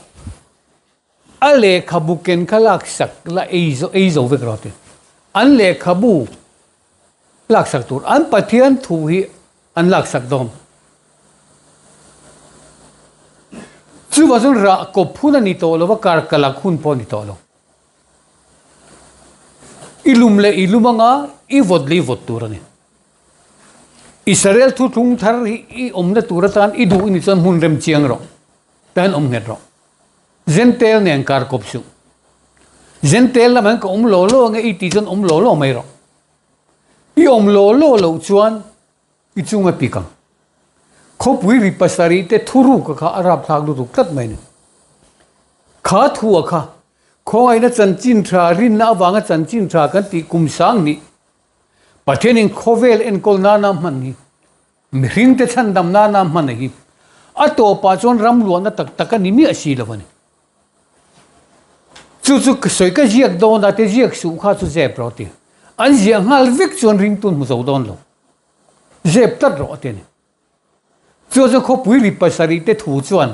ale khabu ken khalak sak la eizo vekrote an le khabu lak sak tur an pathian thu hi an lak sak dom chu wazun ra ko phuna ni to lo wa kar kala khun po ni to lo ilum le ilumanga I vodli vot turani Israel thu thung thar I omna turatan I du ni chan hun rem chiang ro tan om net ro zentel ne kar kopsu zentel la man ko lo nge I ti chan lo mai ro I lo chuan I chunga pikang khopui ri pasari te thuru ka kha arab thak lu tat mai ne kha thu kha khoi na chan chin thra rin na wanga chan chin thra kan ti kum sang ni pathianin khovel en kol na nam man ni mihring te chan dam na nam man hi ato pa chon ram lu na tak ni mi asi lawani chu soi ka jiak do na te jiak su kha chu je proti an jiang hal vek chon ring tun mu zo don lo zep tat ro te ni cho khó bùi rì pasari te thủ chuan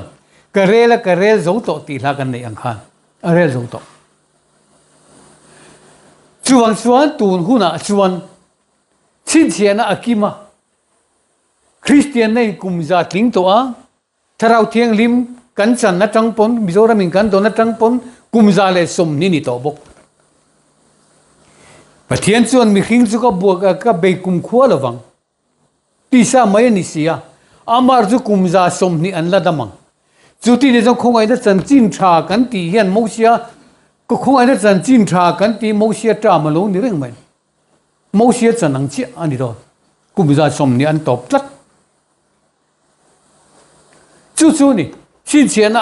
cái rê dấu tổ tì la gần này ăn khan rê dấu tổ chuan tuôn huna chuan xin chiên akima Christian này cùng gia tiếng tổ á thảo thiêng lim cắn chăn nát trăng pon bây giờ mình cắn đồ nát trăng pon cùng gia lệ sum ni tổ bốc và thiên chuan mình khinh chú có buộc các bề cùng khua là vắng tí sa mấy ni xia amar chú cùng gia sum ni ăn là đam măng chú tí này trong không ai đã chân chín trà cắn tí hiện mâu xia có không ai đã chân chín trà cắn tí mâu xia trà mà lâu ni rừng mình mâu xia chân năng chia anh đi rồi cùng gia sum ni ăn top lắc chú ni xin chiên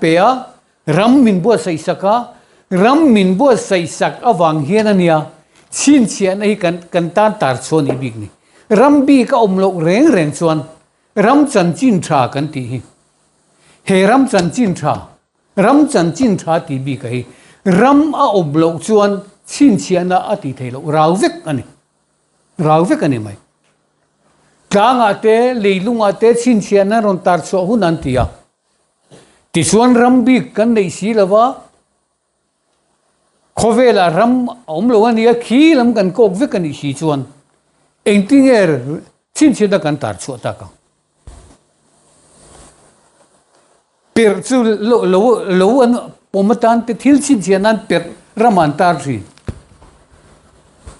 bè ram min bua say saka ram min bua say sak awang hian ania xin chiên ấy kan tan tar chon i big ni ram bi ka omlo reng chuan ram chan chin tha kan ti hi he ram chan chin tha ti bi ka hi ram a omlo chuan xin chiên a ti thelo rau vek ani mai tlang ate leilung ate xin chiên na ron tar cho hun an tia ti chuan ram bi kan nei si lawa khovela ram omlo ania khi lam kan kok vek ani si chuan engtinger xin chiên da kan tar cho ta ka per chu lo an pomatan te thil xin chiên an per raman tar ri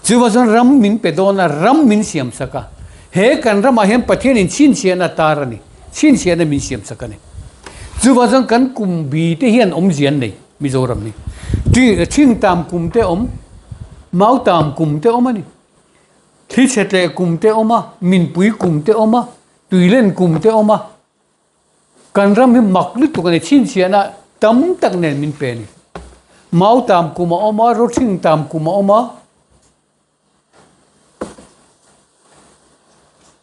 chu wa ram min pedona ram min siam saka he kan rama hem pathian in chin chian atarani chin chian min siam sakani chuwa jang kan kum bi te hian om jian nei mizoram ni thing tam kum te om mau tam kum te om ani thi chete kum te oma min pui kum te oma tuilen kum te oma kan ram hi mak lu tu kan chin chian a tam tak nen min pe ni mau tam kum oma ro thing tam kum oma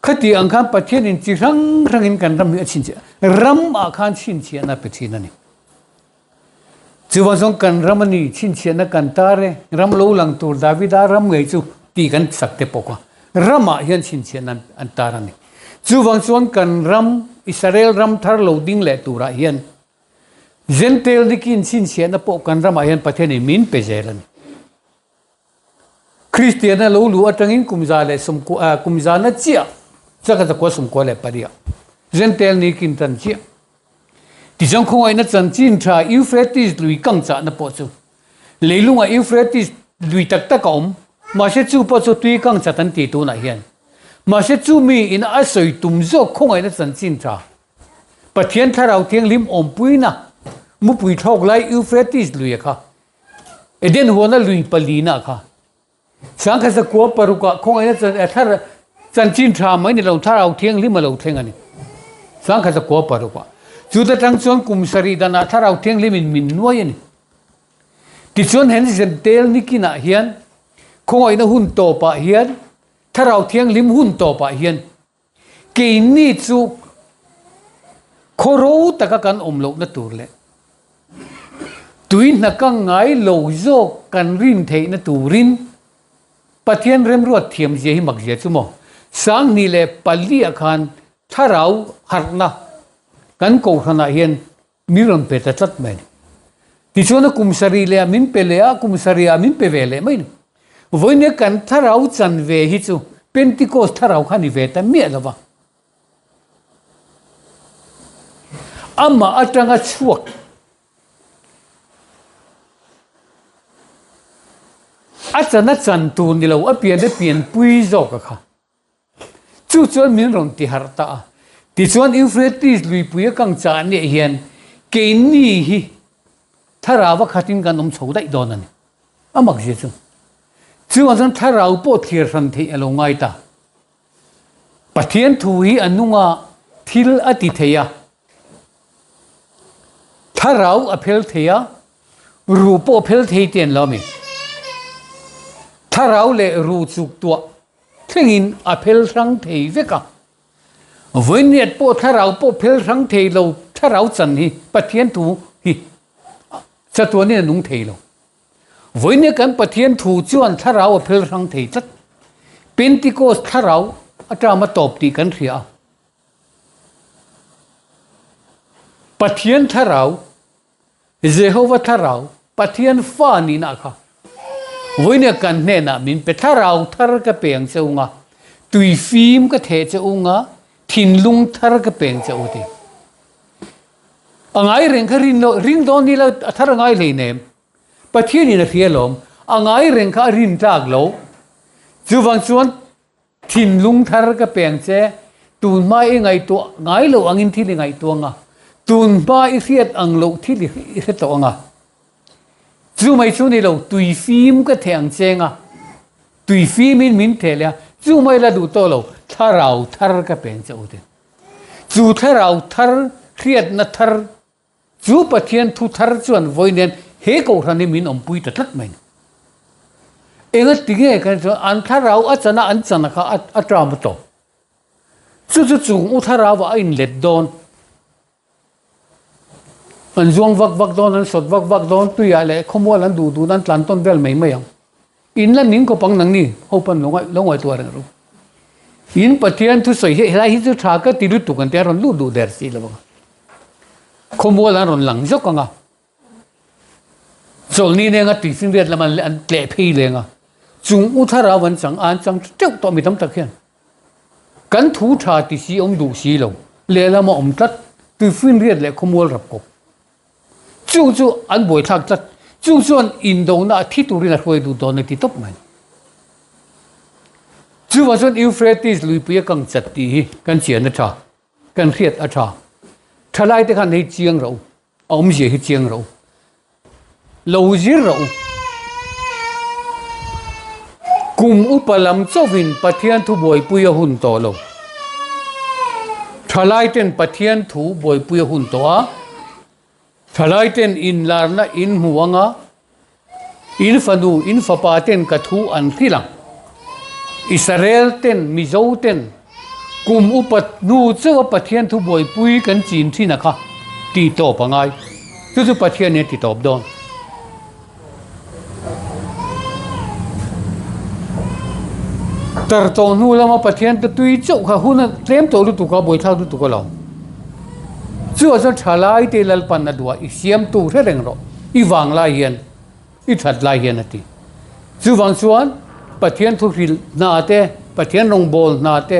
khati ang khan pathian in chi rang in kan ram ni chin che ram a khan chin che na pe chin ani chuwa song kan ram ni chin che na kan tare ram lo lang tur davida ram ngei chu ti kan sakte pokwa ram a hian chin che na an tar ani chuwa song kan ram Israel ram thar lo ding le tura hian gentle dikin chin che na po kan ram a hian pathian in min pe jelan Christian na lo lu atangin kumza le sum kumza na chia chắc là có sum có lẽ paria gentle ni kin tan chi ti jong khong ai na chan chin tha Euphrates lui kang cha na po chu leilung a Euphrates lui tak tak om ma se chu po chu tui kang cha tan ti tu na hian ma se chu mi in a soi tum zo khong ai na chan chin tha pathian tharau thiang lim om pui na mu pui thok lai Euphrates lui kha eden ho na lui palina kha sang kha sa ko paru ka khong ai na thar chan chin tha mai ni lo tharau thiang lim lo thleng ani sang kha sa ko paru ka chu ta tang chuan kum sari dana tharau thiang lim min nuai ani ti chuan hen zen tel ni kina hian khong ai na hun to pa hian tharau thiang lim hun to pa hian ke ni chu khoro taka kan omlo na tur le tuin na ka ngai lo zo kan rin thei na turin pathian rem ruat thiam je hi mak je chu mo sang ni le pali akhan tharau harna kan ko khana hian miram pe ta chat mai ti chona kumsari le min pe le a kumsari a min pe ve le mai voine kan tharau chan ve hi chu Pentecost tharau khani ve ta mi lawa amma atanga chuak achana chan tu ni lo apian de pian pui zo ka kha chu chuan min ron ti har ta ti chuan Euphrates lui pui kang cha ni hian ke ni hi tharawa khatin kan chho dai don ani amak je chu chu an tharau po thir ran thei alo ngai ta pathian thu hi anunga thil ati theya tharau aphel theya rupo phel thei ten lami tharau le ru chuk tua thengin aphel rang thei veka voiniat po tharau po phel rang thei lo tharau chan hi pathian thu hi chatwa ni nung thei lo voine kan pathian thu chuan tharau aphel rang thei chat Pentecost tharau atama top ti kan ria Pathian thlarau Jehovah thlarau Pathian fa ni na kha voine kan ne na min pe thlarau thar ka peng cheunga tui phim ka the cheunga thin lung thar ka peng cheuti angai reng kha ring don ni la thar ngai le ne Pathian ni na khialom angai reng kha rin tak lo chuwang chuan thin lung thar ka peng che tun mai ngai to ngai lo angin thi le ngai to nga tun ba i riat ang lo thi li he to nga chu mai chu ni lo tui phim ka theng chenga tui phim min thelia chu mai la du to lo thlarau thar ka peng cheuti chu thlarau thar riat na thar chu Pathian thu thar chuan voinen he ko rani min om pui ta thlat mai enga tinge kan cho an thlarau achana an chana kha atram to chu chung u thlarau wa in let don an zuang vak don an sot vak don tu ya le khomol an du nan tlan ton vel mai yang in la ning ko pang nang ni hopan longai tu arang ru in Pathian thu soi he lai hi chu tha ka ti lu tu kan te ron lu du der si lo khomol an ron lang jok nga chol ni ne nga ti sin ret la man an tle phei le nga chung u thlarau wan chang an chang teu to mi tam tak hian kan thu tha ti si om du si lo le la ma om tat tu fin riat le khomol rap ko chu an boi thak tat chu chuan in do na thi tu ri na hroi du don ti top mai chu wa chuan Euphrates lui pi kang chat ti hi kan chian na tha kan riat a tha thalai te khan nei chiang ro om je hi chiang ro lo zir ro kum upalam chowin Pathian thu boi puya hun to lo thalai ten Pathian thu boi puya hun to a thalai ten in larna in huanga in fanu in fapa ten ka thu an thilang Israel ten mizo ten kum upat nu cho Pathian thu boi pui kan chin thina kha ti to pangai chu Pathian ne ti top don tar to nu lama Pathian te tui chau kha hun tlem to lu tu ka boi thau tu ka lo chu a thalai te lal pan na dua I siam tu re reng ro I wang lai hian I that lai hian ati chu wang chuan Pathian thu ril na te Pathian rong bol na te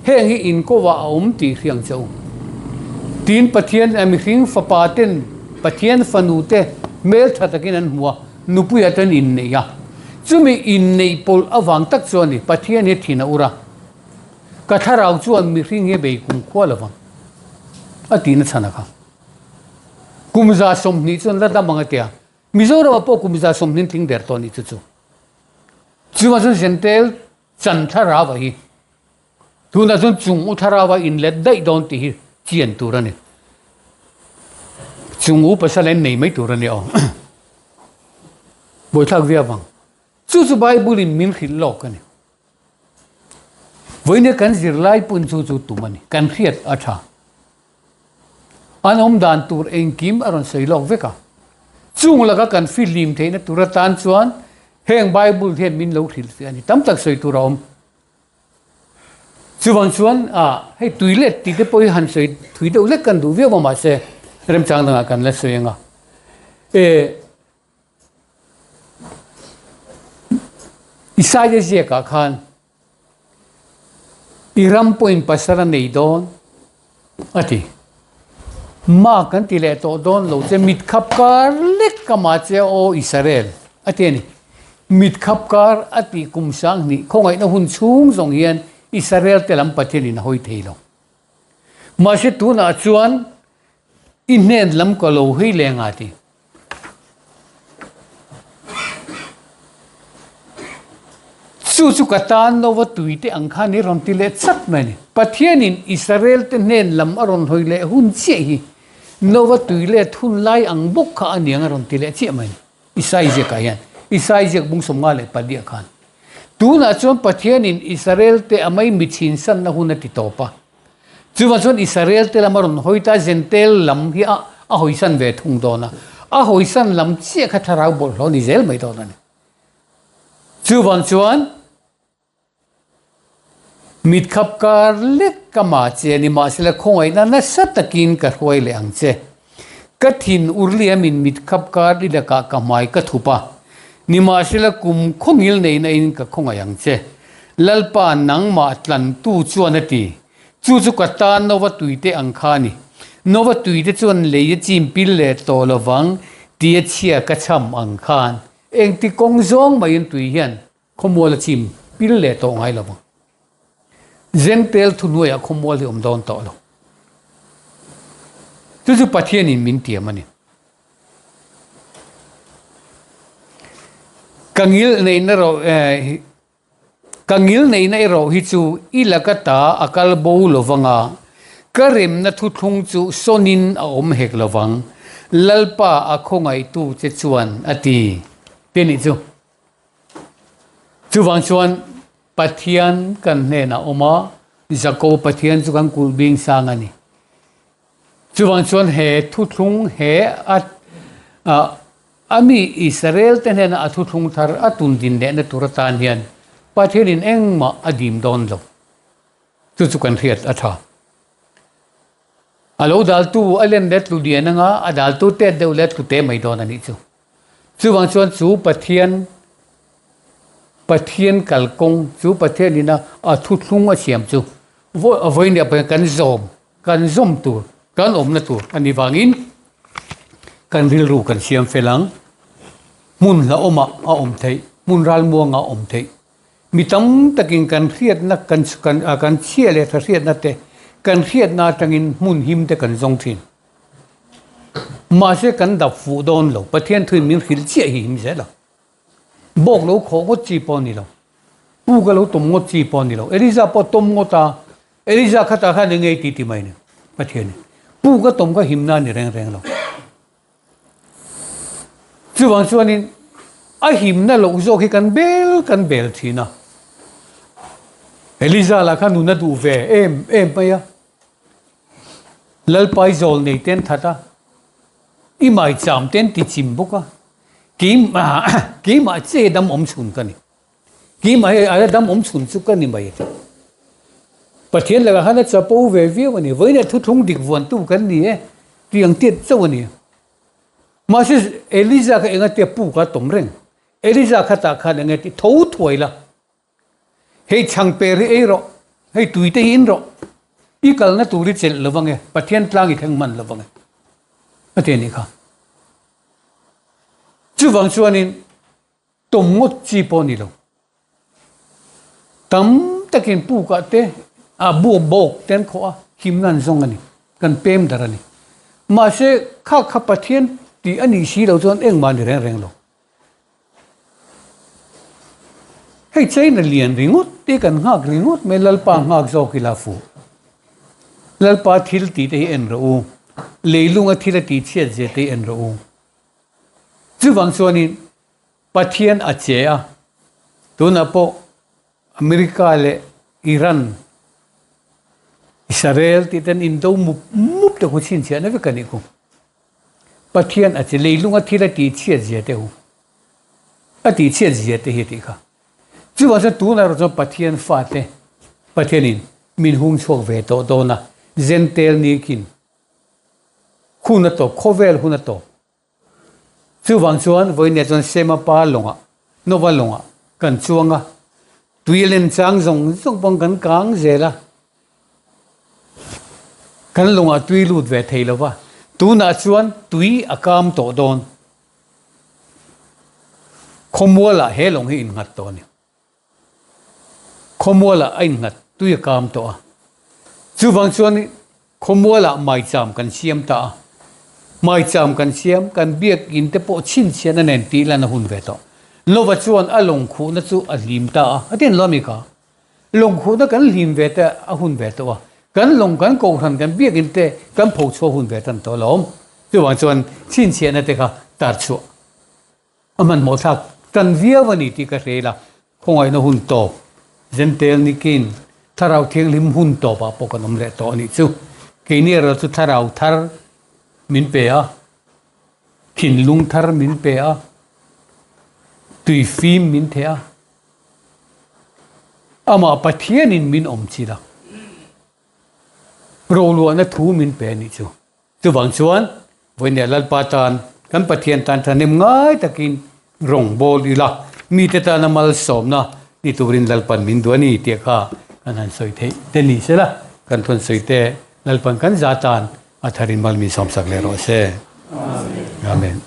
heng hi in ko wa om ti riang chau tin Pathian am hring fa pa ten Pathian fanu te mel thatakin an huwa nupu ya tan in ne ya chumi in nei pol awang tak chuan ni Pathian he thina ura ka tharau chuan mi hring he be kum khwal awang ati na chana kha kumza som ni chuan la da manga tia Mizoram po kumza som nin thing der to ni chu chu ma chun sentel chan tharawa hi tuna chun chung u tharawa in let dai don ti hi chian turani chung u pasalen nei mai turani o boi thak via bang chu Bible in min khil lo kan voine kan zirlai pun chu tumani kan khiat atha anom dan tur engkim aron seilok veka chung laga kan film theina turatan chuan heng Bible the min lo thil se ani tam tak soi turom chuwang chuan hei tuilet ti te poi han soi thui do lek kan du via ma se rem chang danga kan la soenga Isaiah je ka khan iram point pasara nei don ati ma kan ti le to don lo che mit khap kar lek kama che o Israel ati ni mit khap kar ati kum sang ni khongai na hun chung zong hian Israel telam pathin in hoi theilo ma se tu na chuan in nen lam ko lo hi lenga ti chu katan no wa tuite angkha ni ron ti le chat mani pathian in Israel te nen lam aron hoi le hun che hi no wa tuile thun lai ang bok kha aniang ron ti le che mani Isai je ka yan Isai je bung somga le padia khan tu na chon pathian in Israel te amai mithin san na hun ti topa chu ma chon Israel te lamaron hoita gentel lam hi a hoisan ve thung dona a hoisan lam che kha tharau bol lo ni zel mai dona ni chu ban chuan mít khắp cả lết cả mà chế ni mà sẽ là không ai na sát takin cả huay le ang chế cái thìn urlia min mít khắp cả đi là cả mai cái thupa ni mà sẽ là cùng không hiểu này này cả không ai ang chế lalpa nang ma tlan tu chuan ati chu ka ta nova tuite ang khani nova tuite chuan le chim pil le to lawang tia chia ka cham ang khan eng ti kong zong mai tui hian khomol chim pil le to ngai lawang zentel thunuya khomol om don to lo chu pathian in min tiam ani kangil nei na ro kangil nei na ro hi chu ilakata akal bo lovanga karem na thu thung chu sonin a om hek lawang lalpa a khongai tu che chuan ati teni chu wang chuan pathian kan ne na oma zako pathian chu kan kul bing sang ani chu wang chuan he thu thung he at ami Israel ten na thu thung thar atun din de na turatan hian pathian in engma adim don lo chu kan riat atha alo dal tu alen let lu dia nga adal tu te de let ku te mai don ani chu wang chuan chu pathian kalkong chu pathian ina a thu thlung a siam chu voi ne pa kan zom tu kan om na tu ani wangin kan ril ru kan siam felang mun la oma a om thei mun ral muang a om thei mitam takin kan riat na kan chia le tha riat na te kan riat na tangin mun him te kan zong thin ma se kan da fu don lo pathian thui min khil che hi him se lo bok lo kho ko chi pon ni lo pu ga lo tom ngo chi pon ni lo eliza po tom ngo ta eliza khata kha ne ngei ti ti mai ne pathian pu ga tom ga him na ni reng reng lo chu wang chuan in a him na lo zo khi kan bel thina eliza la khan nu na du ve em pa ya lalpai zol nei ten thata i mai cham ten ti chim boka ki ma che dam om chun ka ni ki ma ai dam om chun chu ka ni mai pathian la hana chapo ve ve ni voi ne thu thung dik von tu kan ni tiang tiet chau ni ma se eliza ka enga te pu ka tom reng eliza khata kha ne ti tho thoi la hei chang pe ri e ro hei tui te hin ro i kal na tu ri chel lawang e pathian tlang i thang man lawang e ate ni kha chu wang chuan in tom ngot chi po ni lo tam takin pu ka te a bu bok ten kho a him nan zong ani kan pem dar ani ma se kha pathian ti ani si lo chuan eng man reng reng lo hei chei na lian ringut te kan ngak ringut me lalpa ngak zo ki la fu lalpa thil ti te en ro leilung a thila ti chiat je te en ro chu wang chuan in pathian a che a tuna po America le Iran Israel ti ten indo mup te ko chin chia na ve kani ko pathian a che leilung a thila ti chiat je te hu a ti chiat je te hi ti kha chu wang chuan tu na ro pathian fa te pathian in min hung chok ve to do na zentel ni kin khuna to khovel huna to chu wang chuan voi ne chuan sema pa longa nova longa kan chuanga tuilen chang zong bang kan kang zela kan longa tui lut ve theilowa tu na chuan tui akam to don khomola he long hi in ngat to ni khomola ai ngat tui akam to chu wang chuan khomola mai cham kan siam ta mai cham kan siam kan biak in te po chin chian nen ti la na hun ve to lova chuan a long khu na chu a lim ta atin lomi ka long khu na kan lim ve ta a hun ve to kan long kan ko han kan biak in te kan pho cho hun ve tan to lom chu wang chuan chin chian na te ka tar chu aman mo thak kan via wani ti ka rela khongai na hun to zentel nikin tharau thiang lim hun to ba po kan om le to ni chu ke ni ro chu tharau thar min pe a khin lung thar min pe a tui phim min the a ama pathian in min om chi la ro lu na thu min pe ni chu chu wang chuan voi ne lal pa tan kan pathian tan thanem ngai takin rong bol ila mi te ta na mal som na ni turin lal pan min do ni te kha kan han soi the te ni se la kan thon soi te lal pan kan za tan atharin mal mi som sak le ro se amen